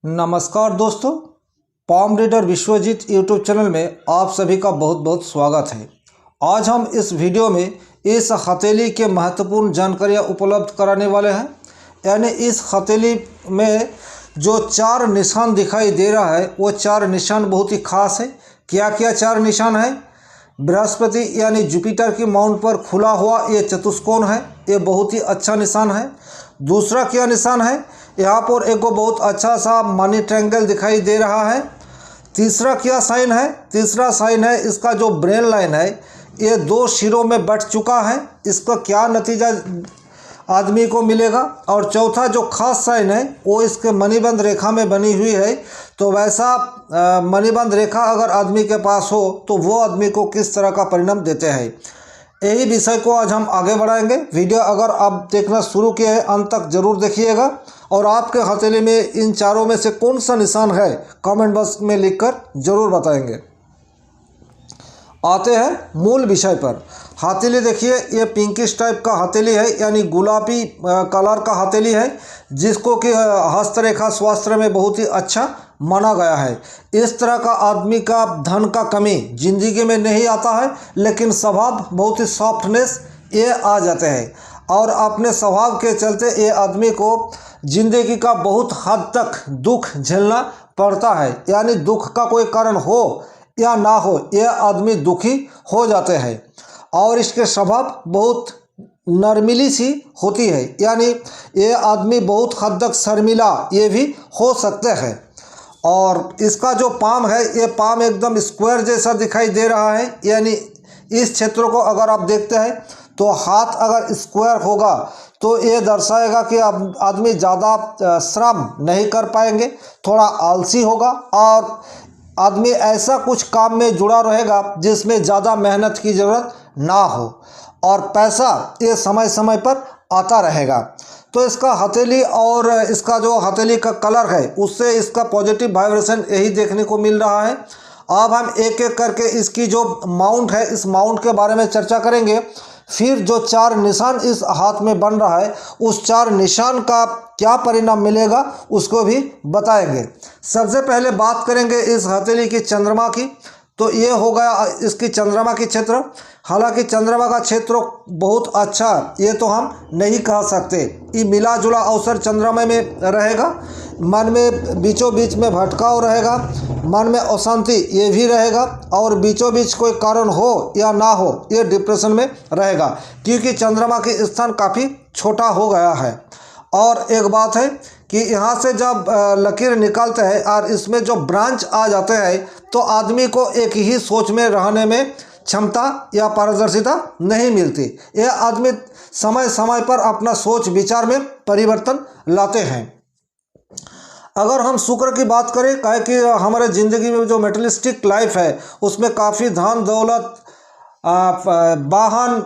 नमस्कार दोस्तों, पॉम reader Vishwajeet YouTube channel में आप सभी का बहुत बहुत स्वागत है। आज हम इस वीडियो में इस हथेली के महत्वपूर्ण जानकारियाँ उपलब्ध कराने वाले हैं। यानी इस हथेली में जो 4 निशान दिखाई दे रहा है वो 4 निशान बहुत ही खास है। क्या क्या 4 निशान है? बृहस्पति यानी जुपिटर की माउंट पर खुला हुआ ये चतुष्कोण है, ये बहुत ही अच्छा निशान है। दूसरा क्या निशान है? यहाँ पर एक बहुत अच्छा सा मनी ट्रायंगल दिखाई दे रहा है। तीसरा क्या साइन है? तीसरा साइन है इसका जो ब्रेन लाइन है ये 2 सिरों में बट चुका है। इसका क्या नतीजा आदमी को मिलेगा? और चौथा जो खास साइन है वो इसके मणिबंध रेखा में बनी हुई है। तो वैसा मणिबंध रेखा अगर आदमी के पास हो तो वो आदमी को किस तरह का परिणाम देते हैं, यही विषय को आज हम आगे बढ़ाएंगे। वीडियो अगर आप देखना शुरू किए हैं अंत तक जरूर देखिएगा। और आपके हथेली में इन चारों में से कौन सा निशान है कमेंट बॉक्स में लिखकर जरूर बताएंगे। आते हैं मूल विषय पर। हथेली देखिए, ये पिंकिश टाइप का हथेली है, यानी गुलाबी कलर का हथेली है, जिसको कि हस्तरेखा शास्त्र में बहुत ही अच्छा माना गया है। इस तरह का आदमी का धन का कमी जिंदगी में नहीं आता है, लेकिन स्वभाव बहुत ही सॉफ्टनेस ये आ जाते हैं। और अपने स्वभाव के चलते ये आदमी को जिंदगी का बहुत हद तक दुख झेलना पड़ता है। यानी दुख का कोई कारण हो या ना हो, ये आदमी दुखी हो जाते हैं। और इसके स्वभाव बहुत नरमिली सी होती है, यानी ये आदमी बहुत हद तक शर्मिला ये भी हो सकते हैं। और इसका जो पाम है ये पाम एकदम स्क्वायर जैसा दिखाई दे रहा है। यानी इस क्षेत्र को अगर आप देखते हैं तो हाथ अगर स्क्वायर होगा तो ये दर्शाएगा कि आदमी ज़्यादा श्रम नहीं कर पाएंगे, थोड़ा आलसी होगा और आदमी ऐसा कुछ काम में जुड़ा रहेगा जिसमें ज़्यादा मेहनत की ज़रूरत ना हो। और पैसा ये समय समय पर आता रहेगा। तो इसका हथेली और इसका जो हथेली का कलर है उससे इसका पॉजिटिव वाइब्रेशन यही देखने को मिल रहा है। अब हम एक एक करके इसकी जो माउंट है इस माउंट के बारे में चर्चा करेंगे। फिर जो 4 निशान इस हाथ में बन रहा है उस 4 निशान का क्या परिणाम मिलेगा उसको भी बताएंगे। सबसे पहले बात करेंगे इस हथेली की चंद्रमा की। तो ये हो गया इसकी चंद्रमा की क्षेत्र। हालांकि चंद्रमा का क्षेत्र बहुत अच्छा ये तो हम नहीं कह सकते। ये मिला जुला अवसर चंद्रमा में रहेगा। मन में बीचों बीच में भटकाव रहेगा, मन में अशांति ये भी रहेगा, और बीचों बीच कोई कारण हो या ना हो ये डिप्रेशन में रहेगा, क्योंकि चंद्रमा की स्थान काफ़ी छोटा हो गया है। और एक बात है कि यहाँ से जब लकीर निकालते हैं और इसमें जो ब्रांच आ जाते हैं तो आदमी को एक ही सोच में रहने में क्षमता या पारदर्शिता नहीं मिलती। यह आदमी समय समय पर अपना सोच विचार में परिवर्तन लाते हैं। अगर हम शुक्र की बात करें, काहे कि हमारे ज़िंदगी में जो मेटेरियलिस्टिक लाइफ है उसमें काफ़ी धन दौलत वाहन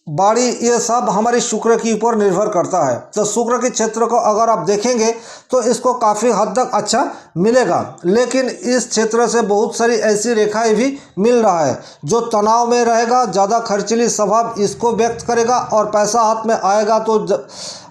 बाड़ी ये सब हमारी शुक्र के ऊपर निर्भर करता है। तो शुक्र के क्षेत्र को अगर आप देखेंगे तो इसको काफ़ी हद तक अच्छा मिलेगा। लेकिन इस क्षेत्र से बहुत सारी ऐसी रेखाएं भी मिल रहा है जो तनाव में रहेगा, ज़्यादा खर्चीली स्वभाव इसको व्यक्त करेगा, और पैसा हाथ में आएगा तो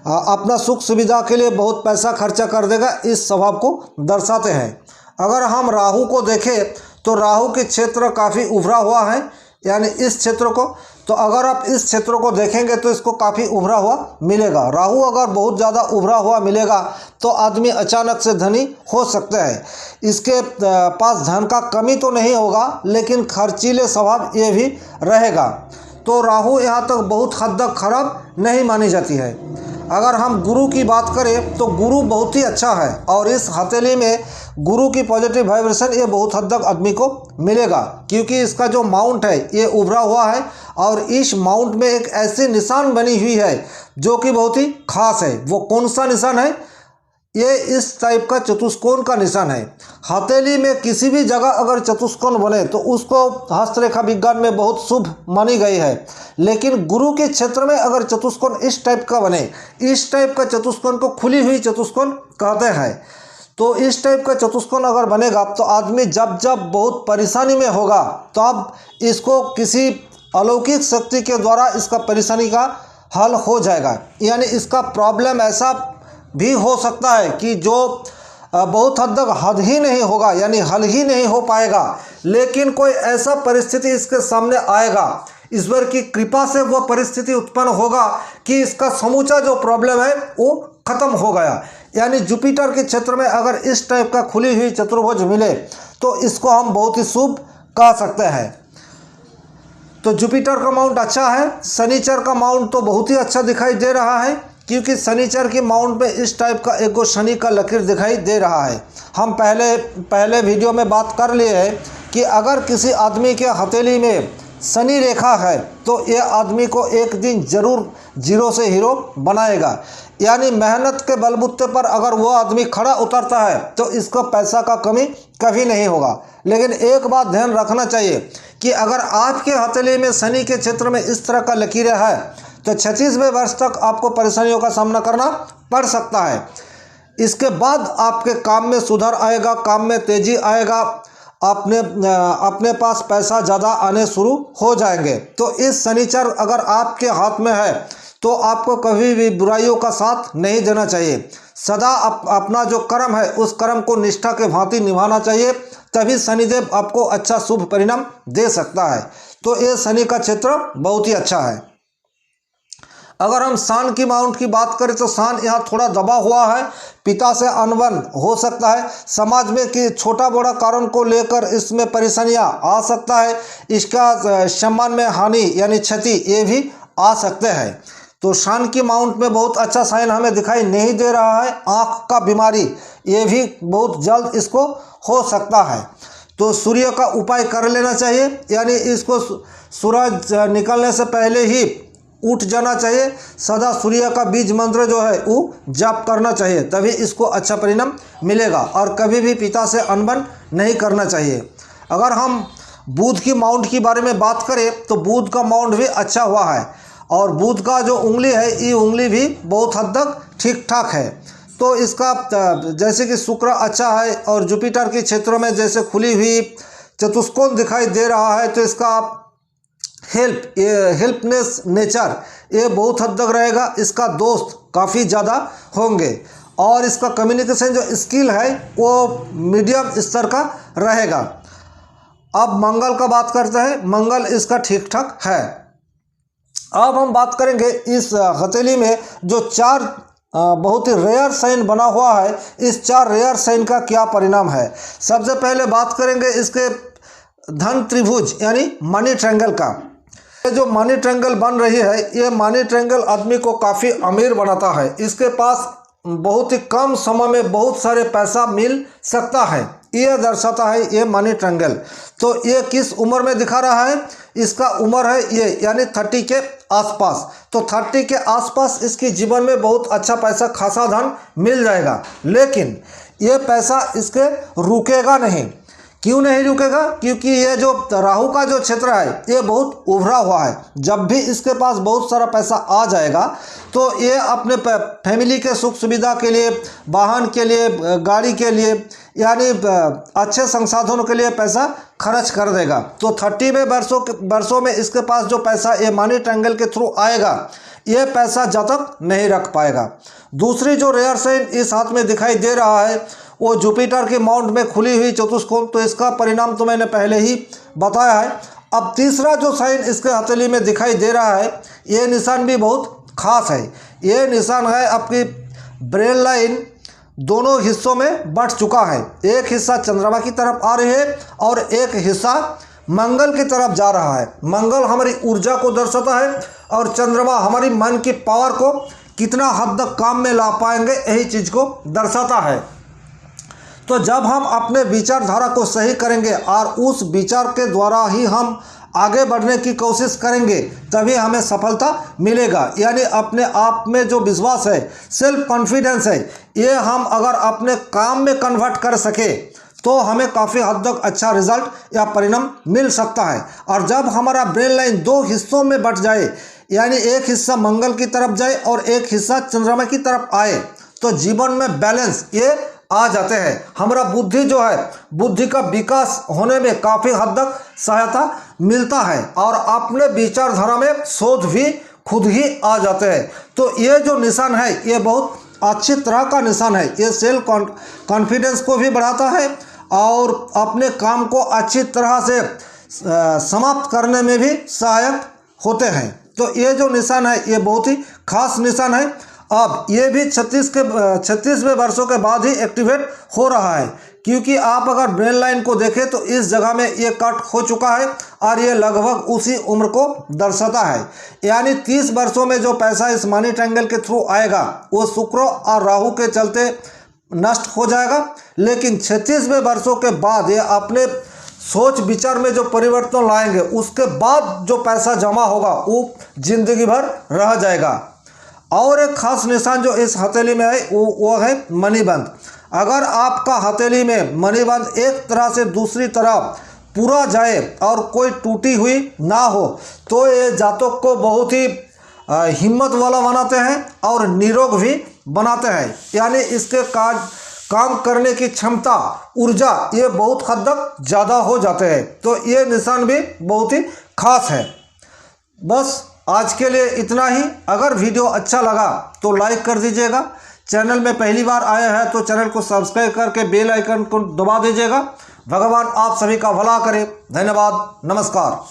अपना सुख सुविधा के लिए बहुत पैसा खर्चा कर देगा, इस स्वभाव को दर्शाते हैं। अगर हम राहु को देखें तो राहु के क्षेत्र काफ़ी उभरा हुआ है, यानी इस क्षेत्र को। तो अगर आप इस क्षेत्र को देखेंगे तो इसको काफ़ी उभरा हुआ मिलेगा। राहु अगर बहुत ज़्यादा उभरा हुआ मिलेगा तो आदमी अचानक से धनी हो सकते हैं। इसके पास धन का कमी तो नहीं होगा, लेकिन खर्चीले स्वभाव ये भी रहेगा। तो राहु यहाँ तक बहुत हद तक खराब नहीं मानी जाती है। अगर हम गुरु की बात करें तो गुरु बहुत ही अच्छा है, और इस हथेली में गुरु की पॉजिटिव वाइब्रेशन ये बहुत हद तक आदमी को मिलेगा, क्योंकि इसका जो माउंट है ये उभरा हुआ है। और इस माउंट में एक ऐसी निशान बनी हुई है जो कि बहुत ही खास है। वो कौन सा निशान है? ये इस टाइप का चतुष्कोण का निशान है। हथेली में किसी भी जगह अगर चतुष्कोण बने तो उसको हस्तरेखा विज्ञान में बहुत शुभ मानी गई है। लेकिन गुरु के क्षेत्र में अगर चतुष्कोण इस टाइप का बने, इस टाइप का चतुष्कोण को खुली हुई चतुष्कोण कहते हैं। तो इस टाइप का चतुष्कोण अगर बनेगा तो आदमी जब जब बहुत परेशानी में होगा तो अब इसको किसी अलौकिक शक्ति के द्वारा इसका परेशानी का हल हो जाएगा। यानी इसका प्रॉब्लम ऐसा भी हो सकता है कि जो बहुत हद तक हद ही नहीं होगा, यानी हल ही नहीं हो पाएगा, लेकिन कोई ऐसा परिस्थिति इसके सामने आएगा, ईश्वर की कृपा से वह परिस्थिति उत्पन्न होगा कि इसका समूचा जो प्रॉब्लम है वो खत्म हो गया। यानी जुपिटर के क्षेत्र में अगर इस टाइप का खुली हुई चतुर्भुज मिले तो इसको हम बहुत ही शुभ कह सकते हैं। तो जुपिटर का माउंट अच्छा है। शनिचर का माउंट तो बहुत ही अच्छा दिखाई दे रहा है, क्योंकि शनिचर की माउंट में इस टाइप का एक शनि का लकीर दिखाई दे रहा है। हम पहले वीडियो में बात कर लिए हैं कि अगर किसी आदमी के हथेली में शनि रेखा है तो ये आदमी को एक दिन जरूर जीरो से हीरो बनाएगा। यानी मेहनत के बलबूते पर अगर वो आदमी खड़ा उतरता है तो इसको पैसा का कमी कभी नहीं होगा। लेकिन एक बात ध्यान रखना चाहिए कि अगर आपके हथेली में शनि के क्षेत्र में इस तरह का लकीरें है तो 36वें वर्ष तक आपको परेशानियों का सामना करना पड़ सकता है। इसके बाद आपके काम में सुधार आएगा, काम में तेजी आएगा, अपने पास पैसा ज़्यादा आने शुरू हो जाएंगे। तो इस शनिचर अगर आपके हाथ में है तो आपको कभी भी बुराइयों का साथ नहीं देना चाहिए। सदा अपना जो कर्म है उस कर्म को निष्ठा के भांति निभाना चाहिए, तभी शनिदेव आपको अच्छा शुभ परिणाम दे सकता है। तो ये शनि का क्षेत्र बहुत ही अच्छा है। अगर हम सान की माउंट की बात करें तो सान यहाँ थोड़ा दबा हुआ है, पिता से अनबन हो सकता है, समाज में कि छोटा बड़ा कारण को लेकर इसमें परेशानियाँ आ सकता है, इसका सम्मान में हानि यानी क्षति ये भी आ सकते हैं। तो सान की माउंट में बहुत अच्छा साइन हमें दिखाई नहीं दे रहा है। आँख का बीमारी ये भी बहुत जल्द इसको हो सकता है। तो सूर्य का उपाय कर लेना चाहिए, यानी इसको सूरज निकलने से पहले ही उठ जाना चाहिए। सदा सूर्य का बीज मंत्र जो है वो जाप करना चाहिए, तभी इसको अच्छा परिणाम मिलेगा। और कभी भी पिता से अनबन नहीं करना चाहिए। अगर हम बुध की माउंट के बारे में बात करें तो बुध का माउंट भी अच्छा हुआ है, और बुध का जो उंगली है ये उंगली भी बहुत हद तक ठीक ठाक है। तो इसका जैसे कि शुक्र अच्छा है और जुपिटर के क्षेत्रों में जैसे खुली हुई चतुष्कोण दिखाई दे रहा है, तो इसका हेल्पनेस नेचर ये बहुत हद तक रहेगा। इसका दोस्त काफ़ी ज़्यादा होंगे और इसका कम्युनिकेशन जो स्किल है वो मीडियम स्तर का रहेगा। अब मंगल का बात करते हैं, मंगल इसका ठीक ठाक है। अब हम बात करेंगे इस हथेली में जो 4 बहुत ही रेयर साइन बना हुआ है, इस 4 रेयर साइन का क्या परिणाम है। सबसे पहले बात करेंगे इसके धन त्रिभुज यानी मनी ट्रायंगल का। ये जो मनी ट्रायंगल बन रही है ये मनी ट्रायंगल आदमी को काफ़ी अमीर बनाता है। इसके पास बहुत ही कम समय में बहुत सारे पैसा मिल सकता है, ये दर्शाता है ये मनी ट्रायंगल। तो ये किस उम्र में दिखा रहा है, इसका उम्र है ये यानी 30 के आसपास। तो 30 के आसपास इसके जीवन में बहुत अच्छा पैसा खासा धन मिल जाएगा, लेकिन ये पैसा इसके रुकेगा नहीं। क्यों नहीं रुकेगा? क्योंकि ये जो राहु का जो क्षेत्र है ये बहुत उभरा हुआ है। जब भी इसके पास बहुत सारा पैसा आ जाएगा तो ये अपने फैमिली के सुख सुविधा के लिए, वाहन के लिए, गाड़ी के लिए यानी अच्छे संसाधनों के लिए पैसा खर्च कर देगा। तो 30वें वर्षों में इसके पास जो पैसा ये मनी ट्रायंगल के थ्रू आएगा ये पैसा जब तक नहीं रख पाएगा। दूसरी जो रेयर साइन इस हाथ में दिखाई दे रहा है वो जुपिटर के माउंट में खुली हुई चतुष्कोण, तो इसका परिणाम तो मैंने पहले ही बताया है। अब तीसरा जो साइन इसके हथेली में दिखाई दे रहा है ये निशान भी बहुत खास है। ये निशान है आपकी ब्रेन लाइन दोनों हिस्सों में बंट चुका है। एक हिस्सा चंद्रमा की तरफ आ रही है और एक हिस्सा मंगल की तरफ जा रहा है। मंगल हमारी ऊर्जा को दर्शाता है और चंद्रमा हमारी मन की पावर को कितना हद तक काम में ला पाएंगे यही चीज़ को दर्शाता है। तो जब हम अपने विचारधारा को सही करेंगे और उस विचार के द्वारा ही हम आगे बढ़ने की कोशिश करेंगे तभी हमें सफलता मिलेगा। यानी अपने आप में जो विश्वास है, सेल्फ कॉन्फिडेंस है, ये हम अगर अपने काम में कन्वर्ट कर सके तो हमें काफ़ी हद तक अच्छा रिजल्ट या परिणाम मिल सकता है। और जब हमारा ब्रेन लाइन 2 हिस्सों में बट जाए यानी एक हिस्सा मंगल की तरफ जाए और एक हिस्सा चंद्रमा की तरफ आए तो जीवन में बैलेंस ये आ जाते हैं। हमारा बुद्धि जो है, बुद्धि का विकास होने में काफ़ी हद तक सहायता मिलता है और अपने विचारधारा में शोध भी खुद ही आ जाते हैं। तो ये जो निशान है ये बहुत अच्छी तरह का निशान है। ये सेल्फ कॉन्फिडेंस को भी बढ़ाता है और अपने काम को अच्छी तरह से समाप्त करने में भी सहायक होते हैं। तो ये जो निशान है ये बहुत ही खास निशान है। अब ये भी 36वें वर्षों के बाद ही एक्टिवेट हो रहा है, क्योंकि आप अगर ब्रेन लाइन को देखें तो इस जगह में ये कट हो चुका है और ये लगभग उसी उम्र को दर्शाता है। यानी 30 वर्षों में जो पैसा इस मनी ट्रायंगल के थ्रू आएगा वो शुक्र और राहु के चलते नष्ट हो जाएगा, लेकिन 36वें वर्षों के बाद ये अपने सोच विचार में जो परिवर्तन लाएंगे उसके बाद जो पैसा जमा होगा वो जिंदगी भर रह जाएगा। और एक खास निशान जो इस हथेली में है वो है मणिबंध। अगर आपका हथेली में मणिबंध एक तरह से दूसरी तरफ पूरा जाए और कोई टूटी हुई ना हो तो ये जातक को बहुत ही हिम्मत वाला बनाते हैं और निरोग भी बनाते हैं। यानी इसके काम करने की क्षमता, ऊर्जा ये बहुत हद तक ज़्यादा हो जाते हैं। तो ये निशान भी बहुत ही खास है। बस आज के लिए इतना ही। अगर वीडियो अच्छा लगा तो लाइक कर दीजिएगा। चैनल में पहली बार आए हैं तो चैनल को सब्सक्राइब करके बेल आइकन को दबा दीजिएगा। भगवान आप सभी का भला करे। धन्यवाद, नमस्कार।